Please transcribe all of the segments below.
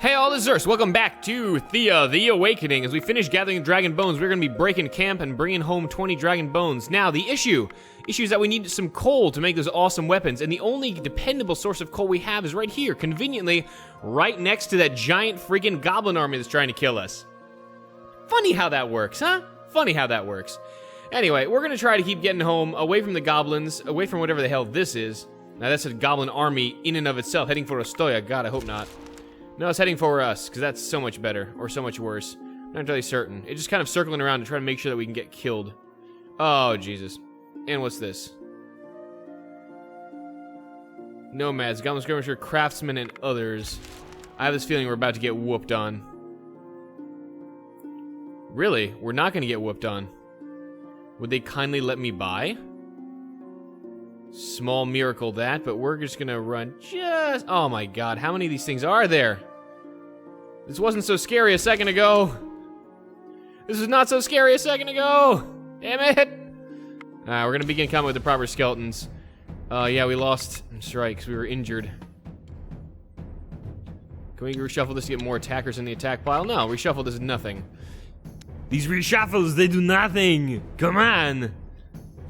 Hey all, this is Zerst. Welcome back to Thea, the Awakening. As we finish gathering dragon bones, we're going to be breaking camp and bringing home 20 dragon bones. Now, the issue is that we need some coal to make those awesome weapons, and the only dependable source of coal we have is right here, conveniently, right next to that giant freaking goblin army that's trying to kill us. Funny how that works, huh? Funny how that works. Anyway, we're going to try to keep getting home, away from the goblins, away from whatever the hell this is. Now, that's a goblin army in and of itself, heading for Ostoya. God, I hope not. No, it's heading for us, because that's so much better, or so much worse. Not entirely certain. It's just kind of circling around to try to make sure that we can get killed. Oh, Jesus. And what's this? Nomads, goblin skirmisher, craftsmen, and others. I have this feeling we're about to get whooped on. Really? We're not going to get whooped on. Would they kindly let me by? Small miracle that, but we're just gonna run just... Oh my god, how many of these things are there? This wasn't so scary a second ago. This was not so scary a second ago. Damn it. Alright, we're gonna begin combat with the proper skeletons. Yeah, we lost. That's right, because we were injured. Can we reshuffle this to get more attackers in the attack pile? No, reshuffle does nothing. These reshuffles, they do nothing. Come on.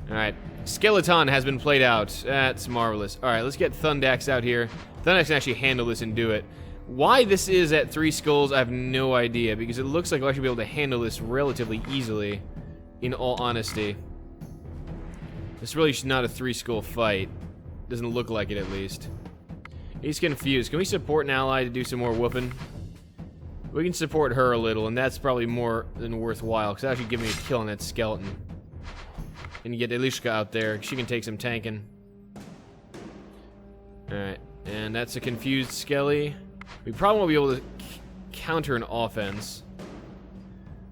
Alright. Skeleton has been played out. That's marvelous. Alright, let's get Thundax out here. Thundax can actually handle this and do it. Why this is at 3 skulls, I have no idea, because it looks like I'll actually be able to handle this relatively easily, in all honesty. This really is not a 3 skull fight. Doesn't look like it, at least. He's confused. Can we support an ally to do some more whooping? We can support her a little, and that's probably more than worthwhile, because that'll actually give me a kill on that skeleton. And you get Elishka out there. She can take some tanking. Alright. And that's a confused Skelly. We probably won't be able to counter an offense.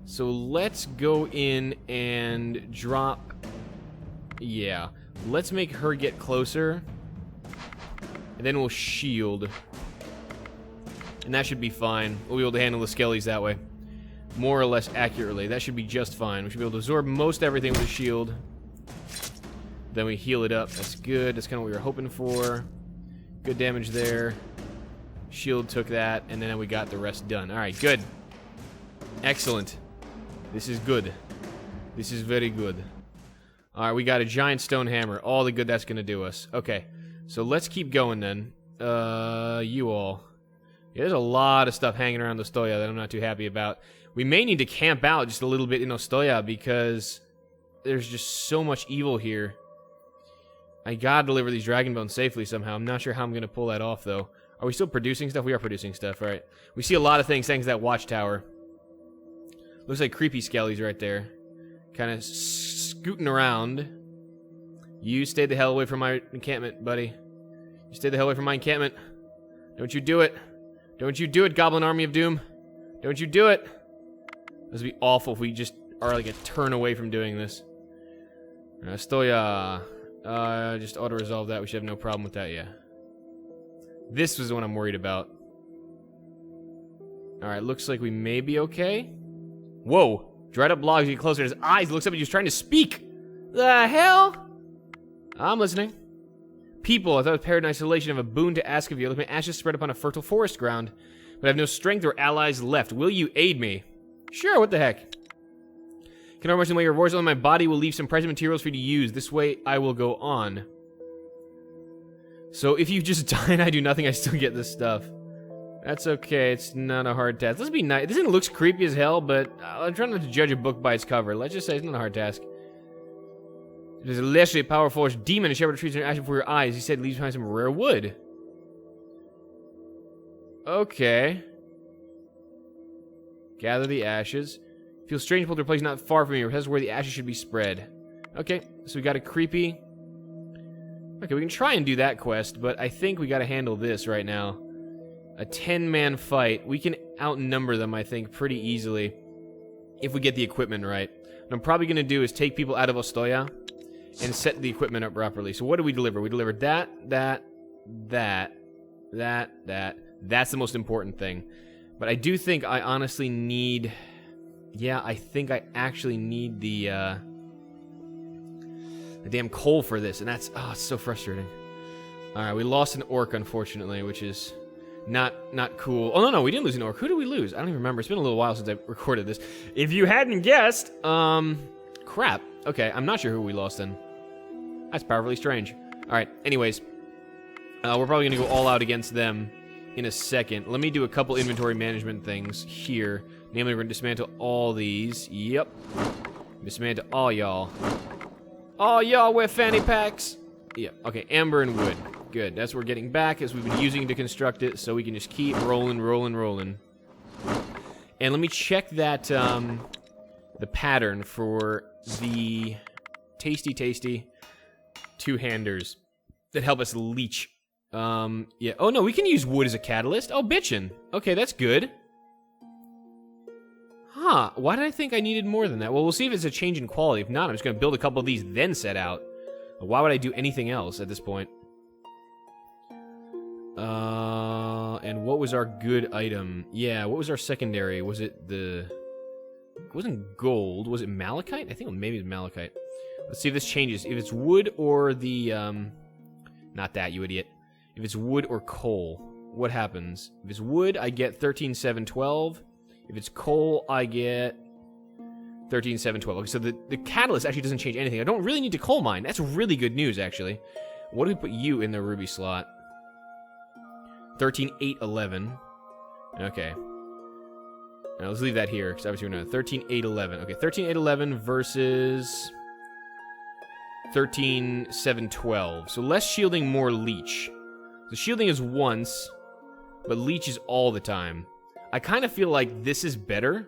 So let's go in and drop... Yeah. Let's make her get closer. And then we'll shield. And that should be fine. We'll be able to handle the Skellies that way. More or less accurately. That should be just fine. We should be able to absorb most everything with a shield. Then we heal it up. That's good. That's kind of what we were hoping for. Good damage there. Shield took that, and then we got the rest done. Alright, good. Excellent. This is good. This is very good. Alright, we got a giant stone hammer. All the good that's going to do us. Okay, so let's keep going then. You all. Yeah, there's a lot of stuff hanging around Ostoya that I'm not too happy about. We may need to camp out just a little bit in Ostoya because there's just so much evil here. I gotta deliver these dragon bones safely somehow. I'm not sure how I'm gonna pull that off, though. Are we still producing stuff? We are producing stuff, right? We see a lot of things thanks to that watchtower. Looks like creepy skellies right there. Kind of scooting around. You stay the hell away from my encampment, buddy. You stay the hell away from my encampment. Don't you do it. Don't you do it, Goblin Army of Doom. Don't you do it. This would be awful if we just are like a turn away from doing this. Stoya. Just auto-resolve that. We should have no problem with that, yeah. This was the one I'm worried about. Alright, looks like we may be okay. Whoa! Dried up logs get closer. His eyes looks up and he's trying to speak. The hell? I'm listening. People, I thought it was paired in isolation. I have a boon to ask of you. Let my ashes spread upon a fertile forest ground. But I have no strength or allies left. Will you aid me? Sure, what the heck? Can I much in the way your voice on my body will leave some precious materials for you to use. This way I will go on. So if you just die and I do nothing, I still get this stuff. That's okay. It's not a hard task. This would be nice. This thing looks creepy as hell, but I'm trying not to judge a book by its cover. Let's just say it's not a hard task. There's a literally powerful demon and shepherd trees in action before your eyes. He said leaves behind some rare wood. Okay. Gather the ashes. Feels strange to pull their place not far from here. That's where the ashes should be spread. Okay, so we got a creepy... Okay, we can try and do that quest, but I think we gotta handle this right now. A 10-man fight. We can outnumber them, I think, pretty easily. If we get the equipment right. What I'm probably gonna do is take people out of Ostoya and set the equipment up properly. So what do we deliver? We delivered that. That's the most important thing. But I do think I honestly need... Yeah, I think I actually need the damn coal for this, and that's... Oh, it's so frustrating. Alright, we lost an orc, unfortunately, which is Not cool. Oh, no, we didn't lose an orc. Who did we lose? I don't even remember. It's been a little while since I recorded this. If you hadn't guessed, crap. Okay, I'm not sure who we lost then. That's powerfully strange. All right, anyways, we're probably going to go all out against them in a second. Let me do a couple inventory management things here. Namely, we're going to dismantle all these. Yep. Dismantle all y'all. All y'all with fanny packs. Yeah, okay, amber and wood. Good, that's what we're getting back as we've been using to construct it, so we can just keep rolling. And let me check that, the pattern for the tasty two-handers that help us leech. Yeah, oh no, we can use wood as a catalyst. Oh, bitchin'. Okay, that's good. Huh, why did I think I needed more than that? Well, we'll see if it's a change in quality. If not, I'm just gonna build a couple of these, then set out. Why would I do anything else at this point? And what was our good item? Yeah, what was our secondary? Was it the... It wasn't gold. Was it malachite? I think maybe it was malachite. Let's see if this changes. If it's wood or the, not that, you idiot. If it's wood or coal, what happens? If it's wood, I get 13, 7, 12. If it's coal, I get 13, 7, 12. Okay, so the catalyst actually doesn't change anything. I don't really need to coal mine. That's really good news, actually. What do we put you in the ruby slot? 13, 8, 11. Okay. Now let's leave that here, because obviously we're not. 13, 8, 11. Okay, 13, 8, 11 versus 13, 7, 12. So less shielding, more leech. So shielding is once, but leech is all the time. I kind of feel like this is better.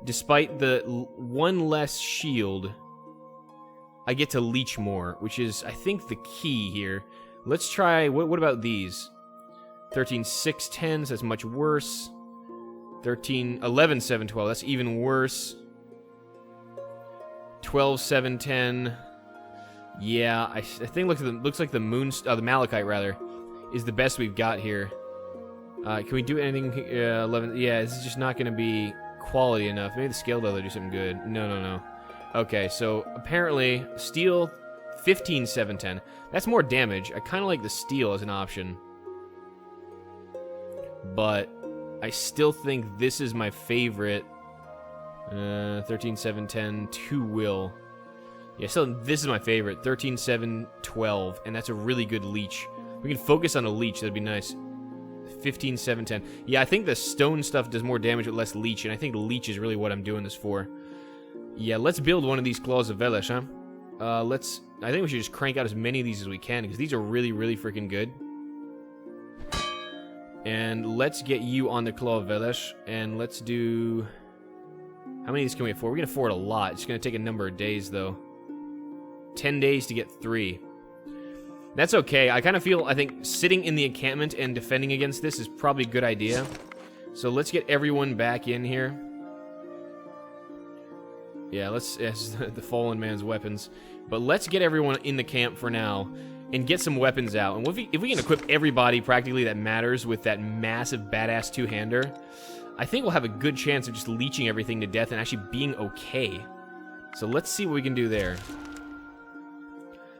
Despite the one less shield, I get to leech more, which is, I think, the key here. Let's try, what about these? 13, 6, 10, so that's much worse. 13, 11, 7, 12, that's even worse. 12, 7, 10. Yeah, I think looks like the the malachite, rather, is the best we've got here. Can we do anything? 11, yeah, this is just not going to be quality enough. Maybe the scale leather do something good. No. Okay, so apparently steel 15, 7, 10. That's more damage. I kind of like the steel as an option. But I still think this is my favorite. 13, 7, 10, 2 will. Yeah, so this is my favorite. 13, 7, 12. And that's a really good leech. We can focus on a leech. That'd be nice. 15, 7, 10. Yeah, I think the stone stuff does more damage with less leech. And I think leech is really what I'm doing this for. Yeah, let's build one of these Claws of Velesh, huh? I think we should just crank out as many of these as we can. Because these are really, really freaking good. And let's get you on the Claw of Velesh, and let's do... How many of these can we afford? We can afford a lot. It's going to take a number of days, though. 10 days to get 3. That's okay. I kind of feel, I think, sitting in the encampment and defending against this is probably a good idea. So let's get everyone back in here. Yeah, yes, the fallen man's weapons. But let's get everyone in the camp for now. And get some weapons out. And if we can equip everybody practically that matters with that massive badass two-hander, I think we'll have a good chance of just leeching everything to death and actually being okay. So let's see what we can do there.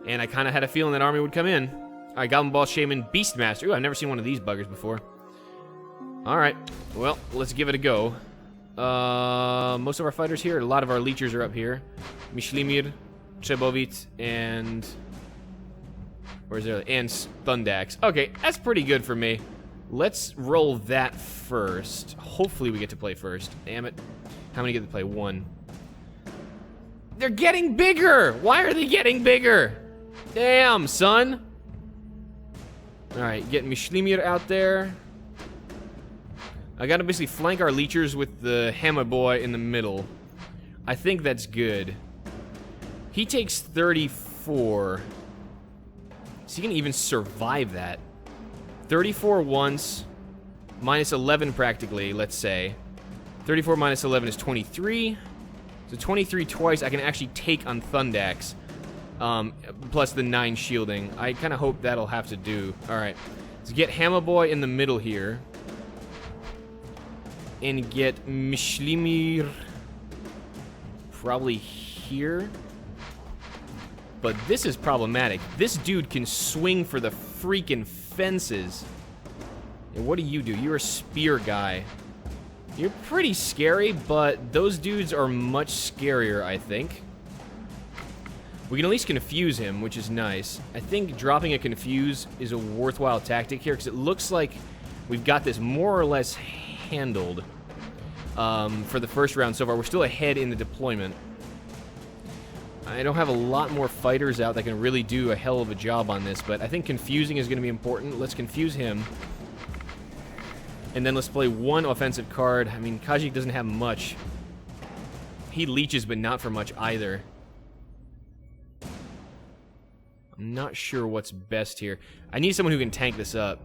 And I kind of had a feeling that army would come in. Alright, Goblin Boss, Shaman, Beastmaster. Ooh, I've never seen one of these buggers before. Alright, well, let's give it a go. Most of our fighters here, a lot of our leechers are up here. Mishlimir, Trebovit, and... Where's there? And Thundax. Okay, that's pretty good for me. Let's roll that first. Hopefully we get to play first. Damn it. How many get to play? 1. They're getting bigger! Why are they getting bigger? Damn, son. Alright, get Mishlimir out there. I gotta basically flank our leechers with the Hammer Boy in the middle. I think that's good. He takes 34. Is he gonna even survive that? 34 once, minus 11 practically, let's say. 34 minus 11 is 23. So 23 twice I can actually take on Thundax. Plus the 9 shielding. I kind of hope that'll have to do. Alright. Let's get Hammer Boy in the middle here. And get Mishlimir probably here. But this is problematic. This dude can swing for the freaking fences. And what do? You're a spear guy. You're pretty scary, but those dudes are much scarier, I think. We can at least confuse him, which is nice. I think dropping a confuse is a worthwhile tactic here, because it looks like we've got this more or less handled for the first round so far. We're still ahead in the deployment. I don't have a lot more fighters out that can really do a hell of a job on this, but I think confusing is going to be important. Let's confuse him. And then let's play one offensive card. I mean, Kajik doesn't have much. He leeches, but not for much either. I'm not sure what's best here. I need someone who can tank this up.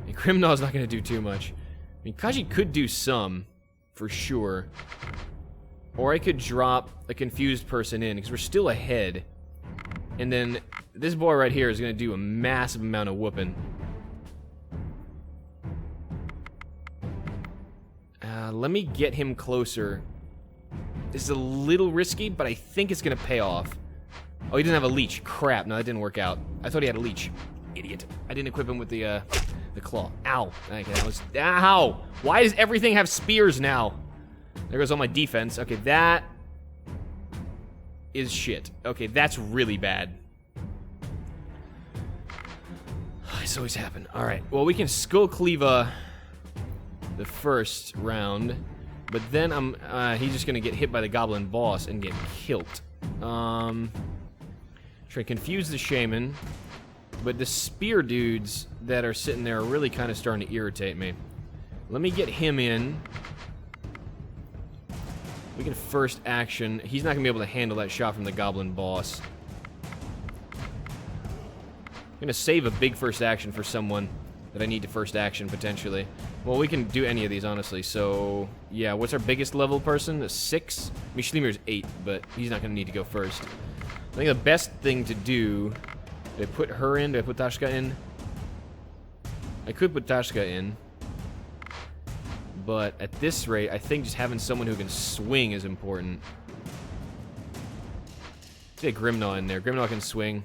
And Grimnaw's not going to do too much. I mean, Kajik could do some, for sure. Or I could drop a confused person in, because we're still ahead. And then this boy right here is going to do a massive amount of whooping. Let me get him closer. This is a little risky, but I think it's going to pay off. Oh, he doesn't have a leech. Crap, no, that didn't work out. I thought he had a leech. Idiot. I didn't equip him with the claw. Ow. Okay, that was... Ow! Why does everything have spears now? There goes all my defense. Okay, that is shit. Okay, that's really bad. This always happen. Alright, well, we can Skull Cleave the first round, but then he's just gonna get hit by the goblin boss and get killed. Try to confuse the shaman, but the spear dudes that are sitting there are really kind of starting to irritate me. Let me get him in. We can first action. He's not gonna be able to handle that shot from the goblin boss. I'm gonna save a big first action for someone that I need to first action, potentially. Well, we can do any of these, honestly. So, yeah, what's our biggest level person? A 6? Mishlimir's 8, but he's not going to need to go first. I think the best thing to do... Do I put her in? Do I put Tashka in? I could put Tashka in. But at this rate, I think just having someone who can swing is important. Let's get Grimnaw in there. Grimnaw can swing.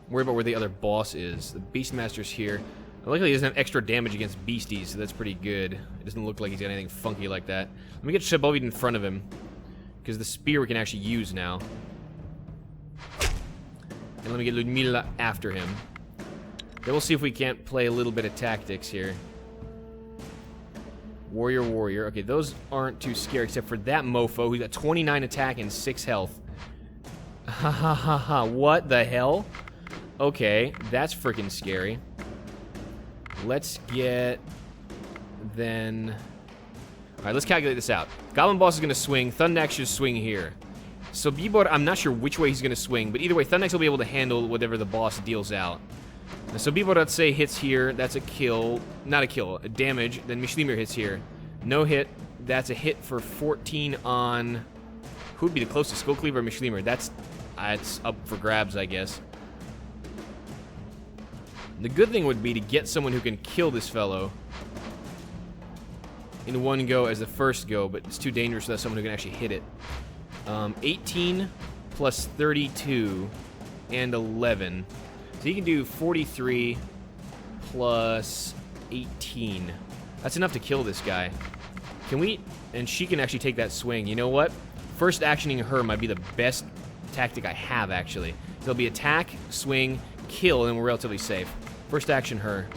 Worry about where the other boss is. The Beastmaster's here. Luckily, he doesn't have extra damage against beasties, so that's pretty good. It doesn't look like he's got anything funky like that. Let me get Shabovit in front of him, because the spear we can actually use now. And let me get Ludmila after him. Then we'll see if we can't play a little bit of tactics here. Warrior, warrior. Okay, those aren't too scary, except for that mofo who's got 29 attack and 6 health. Ha ha ha ha. What the hell? Okay, that's freaking scary. Let's get... Then... Alright, let's calculate this out. Goblin boss is going to swing. Thundax should swing here. So Bibor, I'm not sure which way he's going to swing, but either way, Thundax will be able to handle whatever the boss deals out. So Bibor, let's say, hits here. That's a kill. Not a kill. A damage. Then Mishlimir hits here. No hit. That's a hit for 14 on... Who would be the closest? Skull Cleaver or Mishlimir? That's up for grabs, I guess. The good thing would be to get someone who can kill this fellow in one go as the first go, but it's too dangerous without someone who can actually hit it. 18 plus 32 and 11. So you can do 43 plus 18. That's enough to kill this guy. Can we... And she can actually take that swing. You know what? First actioning her might be the best tactic I have, actually. So it'll be attack, swing, kill, and then we're relatively safe. First action her.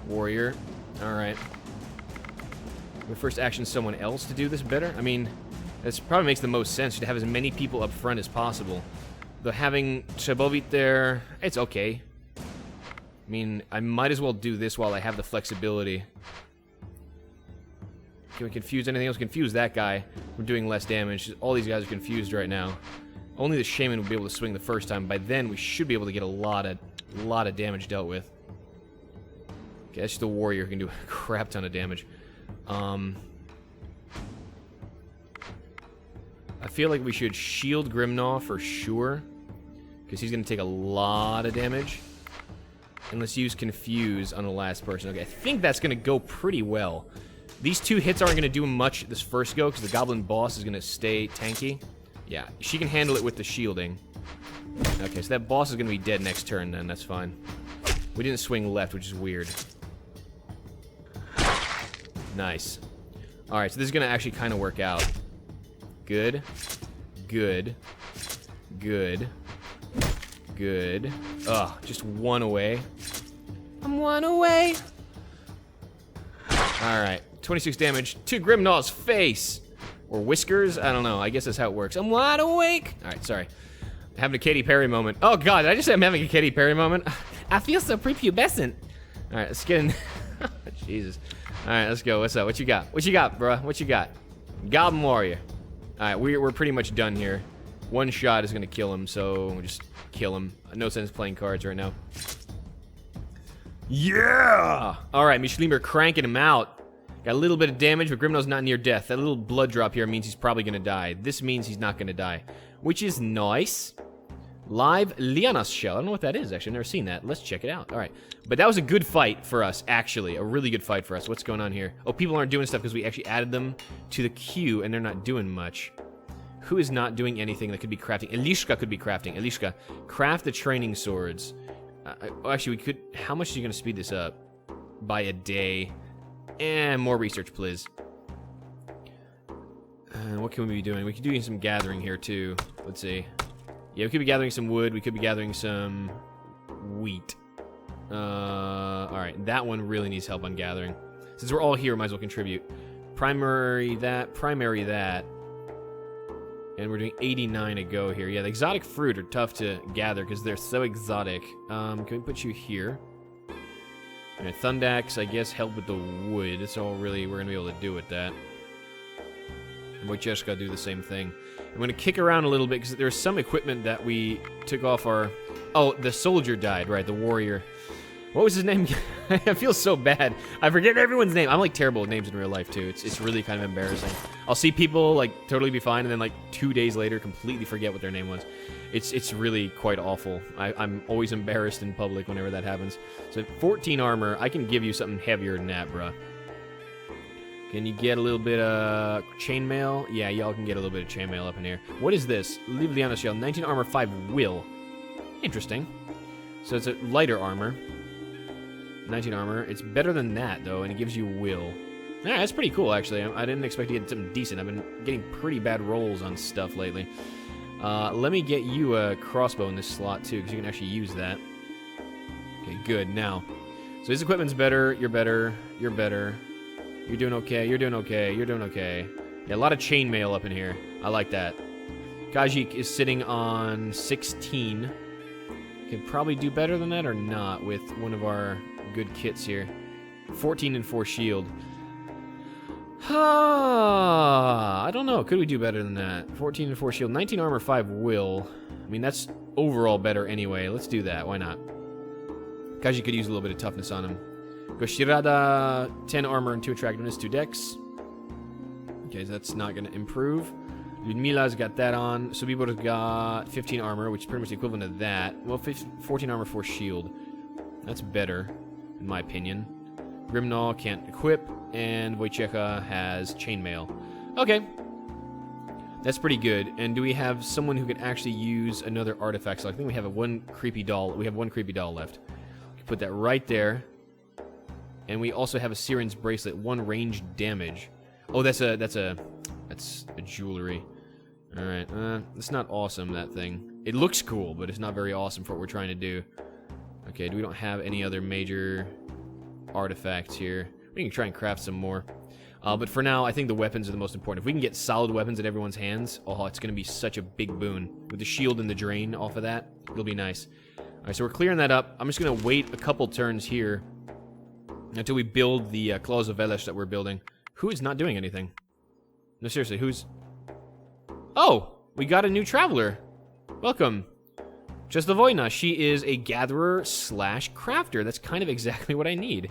Warrior. Alright. We first action someone else to do this better? I mean, this probably makes the most sense to have as many people up front as possible. Though having Shabovit there, it's okay. I mean, I might as well do this while I have the flexibility. Can we confuse anything else? Confuse that guy. We're doing less damage. All these guys are confused right now. Only the shaman will be able to swing the first time. By then, we should be able to get a lot of damage dealt with. Okay, that's just the warrior who can do a crap ton of damage. I feel like we should shield Grimnaw for sure, because he's going to take a lot of damage. And let's use Confuse on the last person. Okay, I think that's going to go pretty well. These two hits aren't going to do much this first go, because the goblin boss is going to stay tanky. Yeah, she can handle it with the shielding. Okay, so that boss is going to be dead next turn then. That's fine. We didn't swing left, which is weird. Nice. Alright, so this is going to actually kind of work out. Good. Good. Good. Good. Ugh, just one away. I'm one away. Alright, 26 damage to Grimnaw's face. Or whiskers? I don't know. I guess that's how it works. I'm wide awake. Alright, sorry. Having a Katy Perry moment. Oh god, did I just say I'm having a Katy Perry moment? I feel so prepubescent. Alright, let's get in. Jesus. Alright, let's go. What's up? What you got? What you got, bruh? What you got? Goblin Warrior. Alright, we're pretty much done here. One shot is gonna kill him, so we'll just kill him. No sense playing cards right now. Yeah! Alright, Mishlimer cranking him out. Got a little bit of damage, but Grimnaw's not near death. That little blood drop here means he's probably gonna die. This means he's not gonna die, which is nice. Live Lianas shell. I don't know what that is, actually. I've never seen that. Let's check it out. Alright. But that was a good fight for us, actually. A really good fight for us. What's going on here? Oh, people aren't doing stuff because we actually added them to the queue, and they're not doing much. Who is not doing anything that could be crafting? Elishka could be crafting. Elishka, craft the training swords. Actually, we could... How much are you going to speed this up? By a day. And more research, please. What can we be doing? We could do some gathering here, too. Let's see. Yeah, we could be gathering some wood. We could be gathering some wheat. Alright, that one really needs help on gathering. Since we're all here, we might as well contribute. Primary that. And we're doing 89 to go here. Yeah, the exotic fruit are tough to gather because they're so exotic. Can we put you here? Alright, Thundax, I guess, help with the wood. That's all really we're going to be able to do with that. And Wojciechka do the same thing. I'm going to kick around a little bit because there's some equipment that we took off our... Oh, the soldier died, right, the warrior. What was his name? I feel so bad. I forget everyone's name. I'm like terrible at names in real life too. It's really kind of embarrassing. I'll see people like totally be fine and then like 2 days later completely forget what their name was. It's really quite awful. I'm always embarrassed in public whenever that happens. So 14 armor. I can give you something heavier than that, bruh. Can you get a little bit of chainmail? Yeah, y'all can get a little bit of chainmail up in here. What is this? Libliana shell. 19 armor, 5 will. Interesting. So it's a lighter armor. 19 armor. It's better than that, though, and it gives you will. Yeah, that's pretty cool, actually. I didn't expect to get something decent. I've been getting pretty bad rolls on stuff lately. Let me get you a crossbow in this slot, too, because you can actually use that. Okay, good. Now, so his equipment's better. You're better. You're better. You're doing okay. You're doing okay. You're doing okay. Yeah, a lot of chainmail up in here. I like that. Kajik is sitting on 16. Could probably do better than that or not with one of our good kits here. 14 and 4 shield. I don't know. Could we do better than that? 14 and 4 shield. 19 armor, 5 will. I mean, that's overall better anyway. Let's do that. Why not? Kaji could use a little bit of toughness on him. Goshirada, 10 armor and 2 attractiveness, 2 dex. Okay, so that's not going to improve. Ludmila's got that on. Sobibor's got 15 armor, which is pretty much the equivalent of that. Well, 14 armor, 4 shield. That's better, in my opinion. Grimnaw can't equip, and Wojciecha has chainmail. Okay. That's pretty good. And do we have someone who can actually use another artifact? So I think we have one creepy doll. We have one creepy doll left. We can put that right there. And we also have a Siren's bracelet, 1 range damage. Oh, that's a jewelry. All right, it's not awesome, that thing. It looks cool, but it's not very awesome for what we're trying to do. Okay, we don't have any other major artifacts here. We can try and craft some more. But for now, I think the weapons are the most important. If we can get solid weapons in everyone's hands, oh, it's going to be such a big boon. With the shield and the drain off of that, it'll be nice. All right, so we're clearing that up. I'm just going to wait a couple turns here until we build the Claws of Velesh that we're building. Who is not doing anything? No, seriously, who's... Oh, we got a new traveler. Welcome. Justavoina, she is a gatherer / crafter. That's kind of exactly what I need.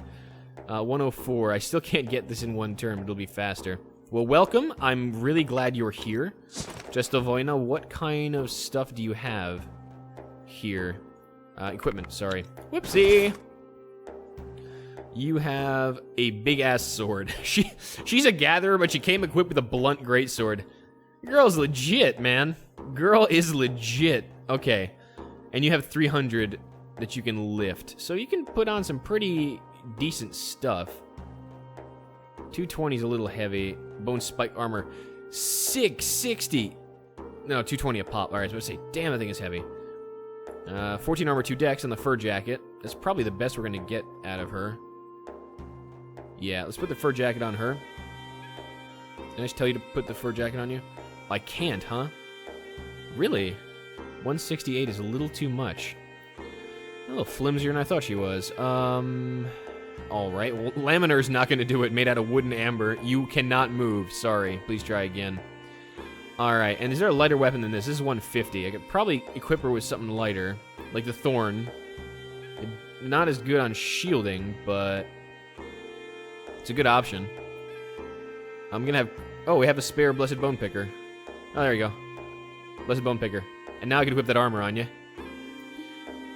104. I still can't get this in one turn, but it'll be faster. Well, welcome. I'm really glad you're here. Justavoina, what kind of stuff do you have here? Equipment, sorry. Whoopsie. You have a big-ass sword. She's a gatherer, but she came equipped with a blunt greatsword. Girl's legit, man. Girl is legit. Okay. And you have 300 that you can lift. So you can put on some pretty decent stuff. 220 is a little heavy. Bone spike armor. 660. No, 220 a pop. Alright, I was going to say, damn, that thing is heavy. 14 armor, 2 dex on the fur jacket. That's probably the best we're going to get out of her. Yeah, let's put the fur jacket on her. Did I just tell you to put the fur jacket on you? I can't, huh? Really? 168 is a little too much. A little flimsier than I thought she was. Alright, well, Laminar's not going to do it. Made out of wood and amber. You cannot move. Sorry. Please try again. Alright, and is there a lighter weapon than this? This is 150. I could probably equip her with something lighter. Like the Thorn. Not as good on shielding, but it's a good option. I'm going to have... Oh, we have a spare Blessed Bone Picker. Oh, there you go. Blessed Bone Picker. And now I can equip that armor on you.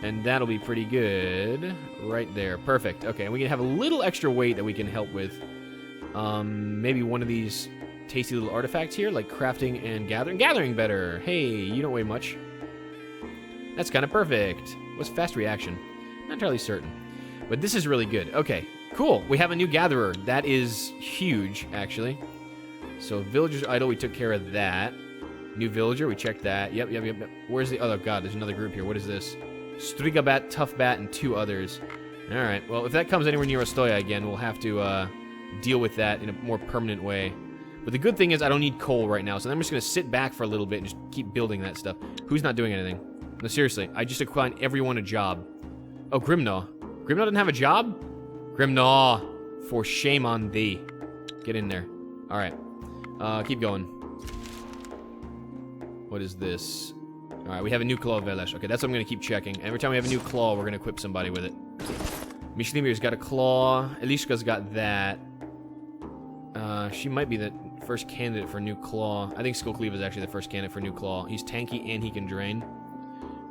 And that'll be pretty good. Right there. Perfect. Okay, and we can have a little extra weight that we can help with. Maybe one of these tasty little artifacts here, like crafting and gathering. Gathering better! Hey, you don't weigh much. That's kind of perfect. What's fast reaction? Not entirely certain. But this is really good. Okay, cool. We have a new gatherer. That is huge, actually. So, Villager's Idol, we took care of that. New Villager, we checked that. Yep. Where's the other? God, there's another group here. What is this? Strigabat, Tough Bat, and 2 others. Alright, well, if that comes anywhere near Ostoya again, we'll have to deal with that in a more permanent way. But the good thing is I don't need coal right now, so I'm just going to sit back for a little bit and just keep building that stuff. Who's not doing anything? No, seriously, I just assigned everyone a job. Oh, Grimnaw. Grimnaw doesn't have a job? Grimnaw, for shame on thee. Get in there. Alright. Keep going. What is this? Alright, we have a new claw of Velesh. Okay, that's what I'm going to keep checking. Every time we have a new claw, we're going to equip somebody with it. Mishlimir's got a claw. Elishka's got that. She might be the first candidate for a new claw. I think Skullcleave is actually the first candidate for a new claw. He's tanky and he can drain.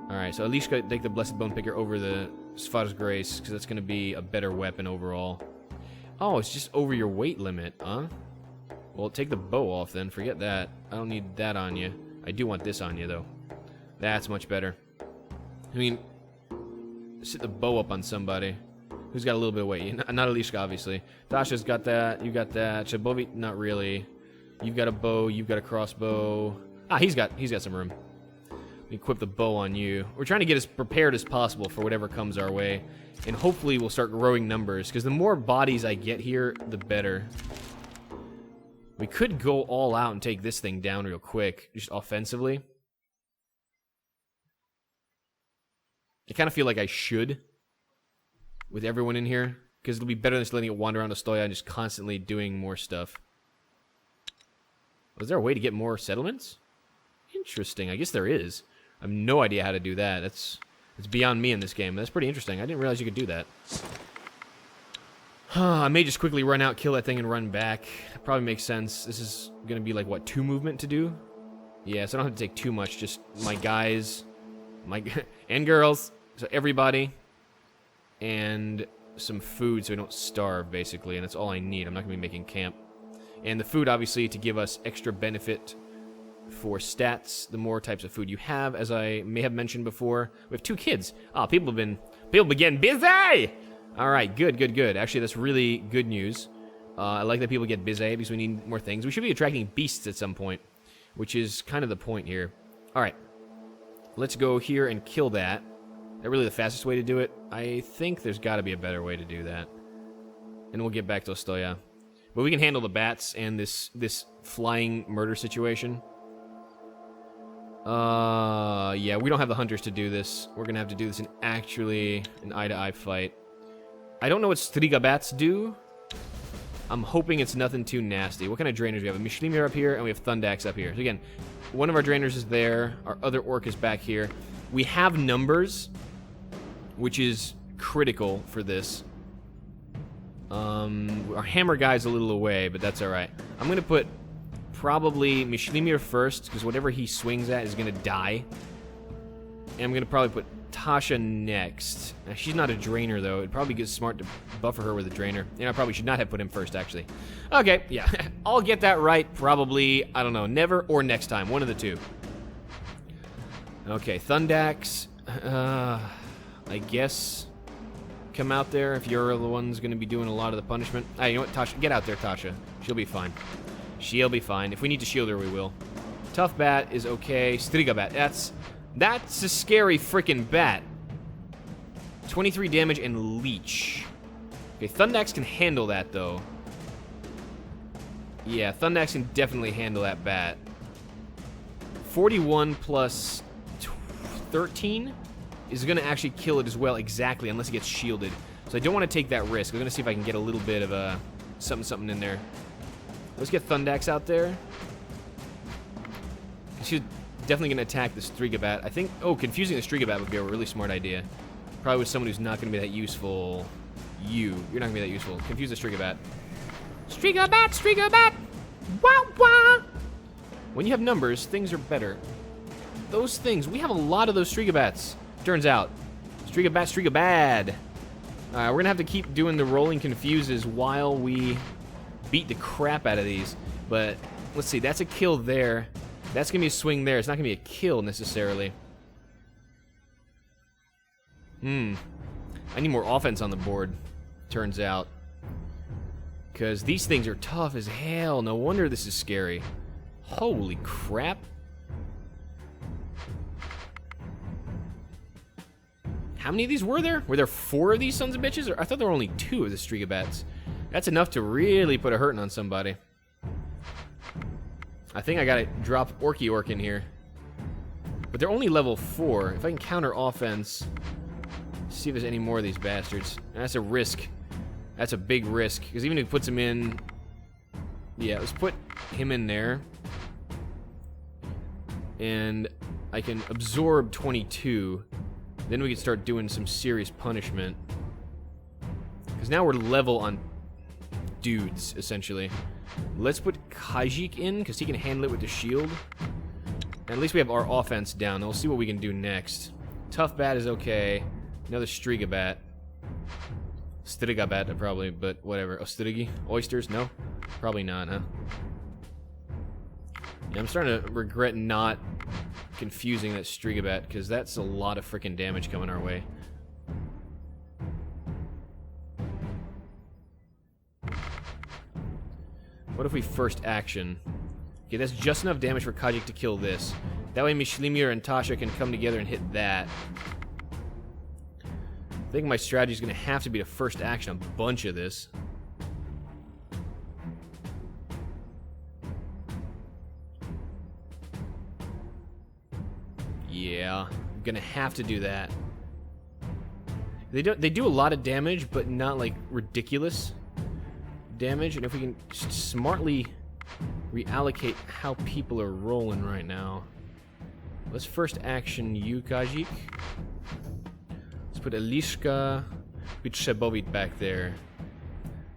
Alright, so Elishka take the Blessed Bone Picker over the Svar's Grace, because that's going to be a better weapon overall. Oh, it's just over your weight limit, huh? Well, take the bow off then. Forget that. I don't need that on you. I do want this on you, though. That's much better. I mean, sit the bow up on somebody who's got a little bit of weight. Not Alishka, obviously. Dasha's got that. You got that. Shabovi, not really. You've got a bow. You've got a crossbow. Ah, he's got some room. Equip the bow on you. We're trying to get as prepared as possible for whatever comes our way. And hopefully we'll start growing numbers, because the more bodies I get here, the better. We could go all out and take this thing down real quick, just offensively. I kind of feel like I should, with everyone in here, because it'll be better than just letting it wander around Ostoya and just constantly doing more stuff. Was there a way to get more settlements? Interesting. I guess there is. I have no idea how to do that. It's beyond me in this game. That's pretty interesting. I didn't realize you could do that. I may just quickly run out, kill that thing, and run back. That probably makes sense. This is going to be like, what, 2 movement to do? Yeah, so I don't have to take too much. Just my guys, and girls, so everybody, and some food so we don't starve, basically, and that's all I need. I'm not going to be making camp. And the food, obviously, to give us extra benefit for stats, the more types of food you have, as I may have mentioned before. We have 2 kids. Ah, people been getting busy! Alright, good. Actually, that's really good news. I like that people get busy, because we need more things. We should be attracting beasts at some point, which is kind of the point here. Alright. Let's go here and kill that. Is that really the fastest way to do it? I think there's got to be a better way to do that. And we'll get back to Ostoya. But we can handle the bats and this flying murder situation. Yeah, we don't have the hunters to do this. We're going to have to do this in actually an eye-to-eye fight. I don't know what Striga bats do. I'm hoping it's nothing too nasty. What kind of drainers do we have? A Mishlimir up here, and we have Thundax up here. So again, one of our drainers is there. Our other orc is back here. We have numbers, which is critical for this. Our hammer guy's a little away, but that's alright. I'm going to put probably Mishlimir first, because whatever he swings at is going to die. And I'm going to probably put Tasha next. Now, she's not a drainer, though. It'd probably be smart to buffer her with a drainer. And I probably should not have put him first, actually. Okay, yeah. I'll get that right probably, I don't know, never or next time. One of the two. Okay, Thundax. I guess come out there if you're the one's going to be doing a lot of the punishment. Ah, you know what, Tasha? Get out there, Tasha. She'll be fine. She'll be fine. If we need to shield her, we will. Tough bat is okay. Striga bat. That's a scary freaking bat. 23 damage and leech. Okay, Thundax can handle that, though. Yeah, Thundax can definitely handle that bat. 41 plus 13 is going to actually kill it as well, exactly, unless it gets shielded. So I don't want to take that risk. I'm going to see if I can get a little bit of something in there. Let's get Thundax out there. She's definitely going to attack this Striga bat. I think, confusing the Striga bat would be a really smart idea. Probably with someone who's not going to be that useful. You're not going to be that useful. Confuse the Striga bat. Striga bat, Striga bat! Wah, wah! When you have numbers, things are better. Those things, we have a lot of those Striga bats, turns out. Striga bat, Striga bad. We're going to have to keep doing the rolling confuses while we beat the crap out of these. But, let's see, that's a kill there. That's going to be a swing there. It's not going to be a kill, necessarily. I need more offense on the board, turns out. Because these things are tough as hell. No wonder this is scary. Holy crap. How many of these were there? Were there 4 of these sons of bitches? Or I thought there were only 2 of the Striga bats. That's enough to really put a hurting on somebody. I think I gotta drop Orky Orc in here. But they're only level 4. If I can counter offense, see if there's any more of these bastards. That's a risk. That's a big risk. Because even if he puts him in... Yeah, let's put him in there. And I can absorb 22. Then we can start doing some serious punishment. Because now we're level on dudes, essentially. Let's put Kajik in, because he can handle it with the shield. And at least we have our offense down. Then we'll see what we can do next. Tough bat is okay. Another Striga bat. Striga bat, probably, but whatever. Oh, Strigi? Oysters? No? Probably not, huh? Yeah, I'm starting to regret not confusing that Striga bat, because that's a lot of freaking damage coming our way. What if we first action? Okay, that's just enough damage for Kajik to kill this. That way Mishlimir and Tasha can come together and hit that. I think my strategy is going to have to be to first action a bunch of this. Yeah, I'm going to have to do that. They do a lot of damage, but not like ridiculous damage. And if we can just smartly reallocate how people are rolling right now. Let's first action you, Kajik. Let's put Elishka with Shebovit back there.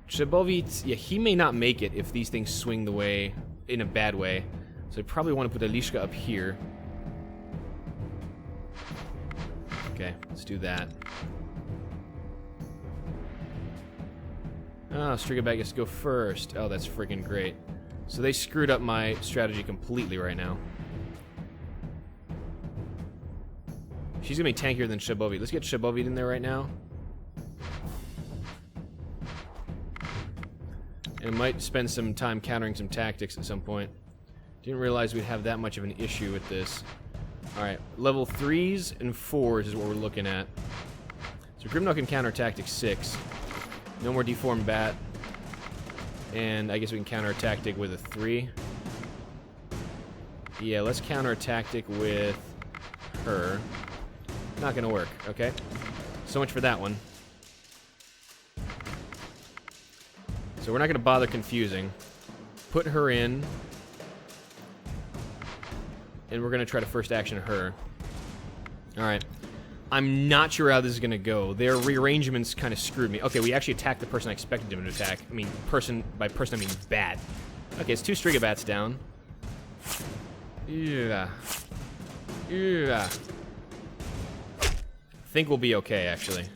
Shebovit, yeah, he may not make it if these things swing the way, in a bad way. So I probably want to put Elishka up here. Okay, let's do that. Oh, Strigabag gets to go first. Oh, that's freaking great. So they screwed up my strategy completely right now. She's going to be tankier than Shebovit. Let's get Shebovit in there right now. And might spend some time countering some tactics at some point. Didn't realize we'd have that much of an issue with this. Alright, level 3s and 4s is what we're looking at. So Grimnock can counter tactic 6. No more deformed bat. And I guess we can counter a tactic with a 3. Yeah, let's counter a tactic with her. Not gonna work, okay? So much for that one. So we're not gonna bother confusing. Put her in. And we're gonna try to first action her. Alright. I'm not sure how this is gonna go. Their rearrangements kind of screwed me. Okay, we actually attacked the person I expected them to attack. I mean, by person I mean bat. Okay, it's 2 Strigabats down. Yeah. Yeah. I think we'll be okay, actually.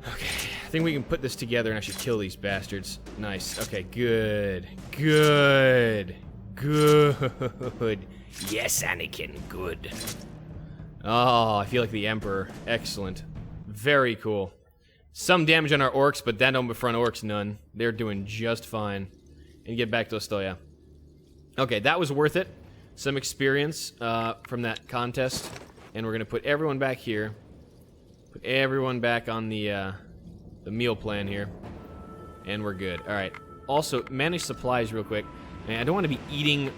Okay, I think we can put this together and actually kill these bastards. Nice. Okay, good. Good. Good. Yes, Anakin, good. Oh, I feel like the Emperor. Excellent. Very cool. Some damage on our orcs, but that don't befriend orcs none. They're doing just fine. And get back to Ostoya. Okay, that was worth it. Some experience from that contest. And we're going to put everyone back here. Put everyone back on the meal plan here. And we're good. Alright. Also, manage supplies real quick. Man, I don't want to be eating...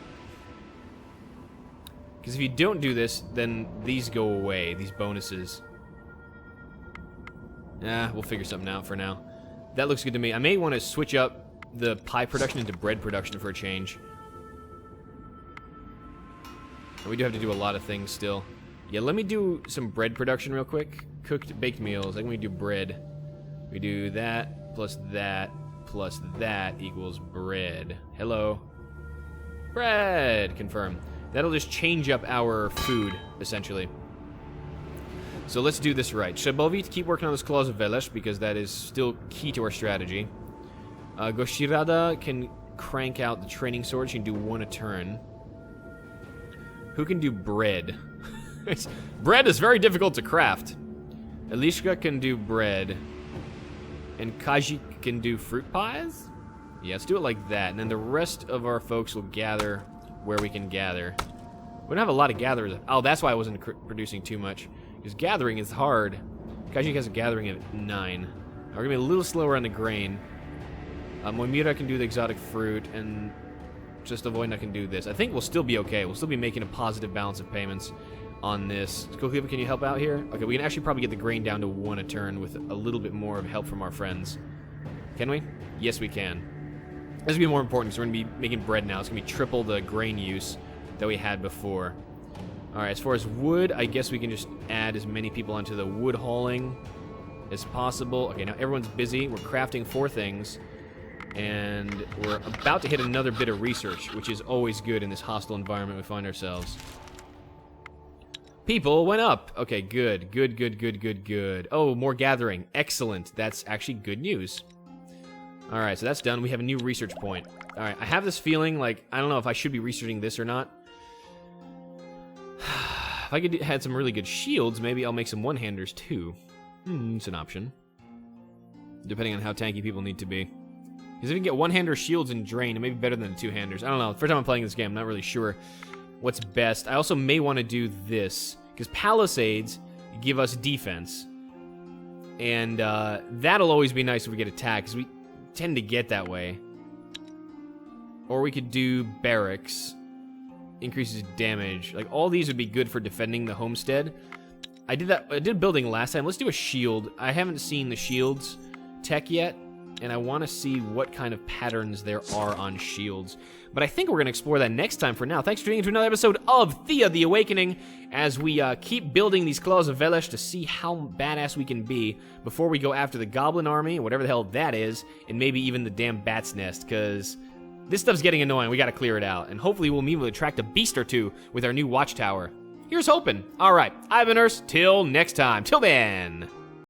Because if you don't do this, then these go away. These bonuses. We'll figure something out for now. That looks good to me. I may want to switch up the pie production into bread production for a change. We do have to do a lot of things still. Yeah, let me do some bread production real quick. Cooked baked meals. Like, we do bread. We do that plus that equals bread. Hello. Bread. Confirm. That'll just change up our food, essentially. So let's do this right. Shabovit, keep working on this Claws of Velesh, because that is still key to our strategy. Goshirada can crank out the training sword. She can do one a turn. Who can do bread? Bread is very difficult to craft. Elishka can do bread. And Kaji can do fruit pies? Yeah, let's do it like that. And then the rest of our folks will gather where we can gather. We don't have a lot of gatherers. Oh, that's why I wasn't producing too much. Because gathering is hard. Kaji has a gathering at 9. We're going to be a little slower on the grain. Moimira can do the exotic fruit, and just Avoidna can do this. I think we'll still be okay. We'll still be making a positive balance of payments on this. Skokiva, can you help out here? Okay, we can actually probably get the grain down to 1 a turn with a little bit more of help from our friends. Can we? Yes, we can. This will be more important because we're going to be making bread now. It's going to be triple the grain use that we had before. Alright, as far as wood, I guess we can just add as many people onto the wood hauling as possible. Okay, now everyone's busy. We're crafting 4 things. And we're about to hit another bit of research, which is always good in this hostile environment we find ourselves. People went up. Okay, good. Good. Oh, more gathering. Excellent. That's actually good news. Alright, so that's done. We have a new research point. Alright, I have this feeling like, I don't know if I should be researching this or not. If I could had some really good shields, maybe I'll make some one-handers too. It's an option. Depending on how tanky people need to be. Because if you can get one-hander shields and drain, it may be better than the two-handers. I don't know. First time I'm playing this game, I'm not really sure what's best. I also may want to do this. Because Palisades give us defense. And that'll always be nice if we get attacked, because we tend to get that way. Or we could do barracks. Increases damage. Like, all these would be good for defending the homestead. I did building last time. Let's do a shield. I haven't seen the shields tech yet, and I want to see what kind of patterns there are on shields. But I think we're going to explore that next time. For now, thanks for tuning into another episode of Thea the Awakening, as we keep building these Claws of Velesh to see how badass we can be before we go after the Goblin Army, whatever the hell that is, and maybe even the damn Bat's Nest, because this stuff's getting annoying. We got to clear it out, and hopefully we'll be able to attract a beast or two with our new watchtower. Here's hoping. All right, I've been Urs. Till next time. Till then.